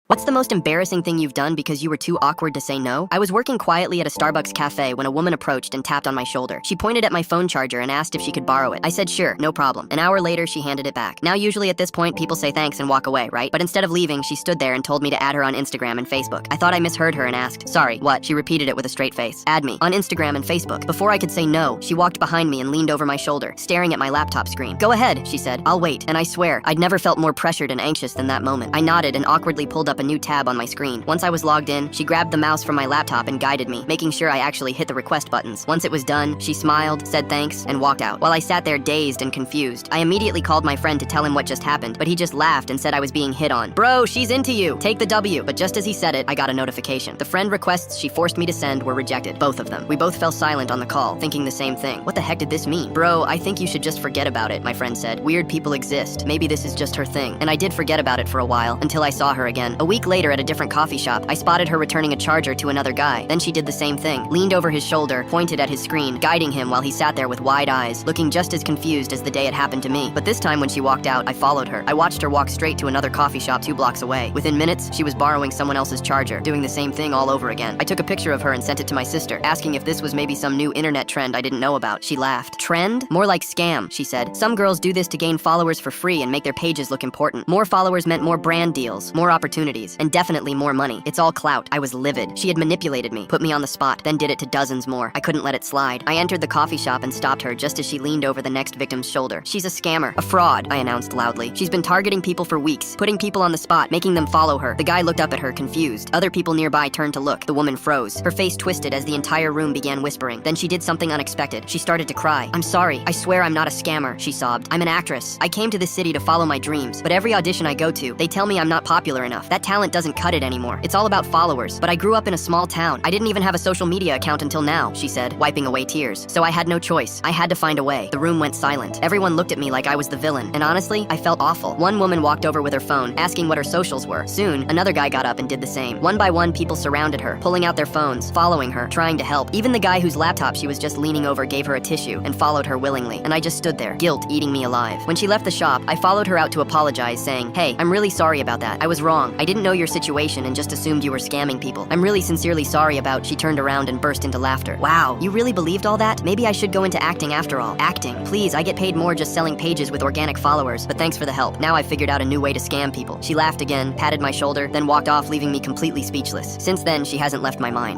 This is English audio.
What's the most embarrassing thing you've done because you were too awkward to say no? I was working quietly at a Starbucks cafe when a woman approached and tapped on my shoulder. She pointed at my phone charger and asked if she could borrow it. I said sure, no problem. An hour later, she handed it back. Now usually at this point, people say thanks and walk away, right? But instead of leaving, she stood there and told me to add her on Instagram and Facebook. I thought I misheard her and asked, sorry, what? She repeated it with a straight face. Add me on Instagram and Facebook. Before I could say no, she walked behind me and leaned over my shoulder, staring at my laptop screen. Go ahead, she said. I'll wait. And I swear, I'd never felt more pressured and anxious than that moment. I nodded and awkwardly pulled up a new tab on my screen. Once I was logged in, she grabbed the mouse from my laptop and guided me, making sure I actually hit the request buttons. Once it was done, she smiled, said thanks, and walked out. While I sat there dazed and confused, I immediately called my friend to tell him what just happened, but he just laughed and said I was being hit on. Bro, she's into you. Take the W. But just as he said it, I got a notification. The friend requests she forced me to send were rejected, both of them. We both fell silent on the call, thinking the same thing. What the heck did this mean? Bro, I think you should just forget about it, my friend said. Weird people exist. Maybe this is just her thing. And I did forget about it for a while, until I saw her again. A week later at a different coffee shop, I spotted her returning a charger to another guy. Then she did the same thing, leaned over his shoulder, pointed at his screen, guiding him while he sat there with wide eyes, looking just as confused as the day it happened to me. But this time when she walked out, I followed her. I watched her walk straight to another coffee shop 2 blocks away. Within minutes, she was borrowing someone else's charger, doing the same thing all over again. I took a picture of her and sent it to my sister, asking if this was maybe some new internet trend I didn't know about. She laughed. Trend? More like scam, she said. Some girls do this to gain followers for free and make their pages look important. More followers meant more brand deals, more opportunities, and definitely more money. It's all clout. I was livid. She had manipulated me, put me on the spot, then did it to dozens more. I couldn't let it slide. I entered the coffee shop and stopped her just as she leaned over the next victim's shoulder. She's a scammer, a fraud, I announced loudly. She's been targeting people for weeks, putting people on the spot, making them follow her. The guy looked up at her, confused. Other people nearby turned to look. The woman froze. Her face twisted as the entire room began whispering. Then she did something unexpected. She started to cry. I'm sorry. I swear I'm not a scammer, she sobbed. I'm an actress. I came to this city to follow my dreams, but every audition I go to, they tell me I'm not popular enough. That talent doesn't cut it anymore. It's all about followers. But I grew up in a small town. I didn't even have a social media account until now, she said, wiping away tears. So I had no choice. I had to find a way. The room went silent. Everyone looked at me like I was the villain, and honestly, I felt awful. One woman walked over with her phone, asking what her socials were. Soon, another guy got up and did the same. One by one, people surrounded her, pulling out their phones, following her, trying to help. Even the guy whose laptop she was just leaning over gave her a tissue and followed her willingly, and I just stood there, guilt eating me alive. When she left the shop, I followed her out to apologize, saying, hey, I'm really sorry about that. I was wrong. I didn't know your situation and just assumed you were scamming people. I'm really sincerely sorry about. She turned around and burst into laughter. Wow, you really believed all that? Maybe I should go into acting after all. Acting? Please, I get paid more just selling pages with organic followers, but thanks for the help. Now I've figured out a new way to scam people. She laughed again, patted my shoulder, then walked off, leaving me completely speechless. Since then, she hasn't left my mind.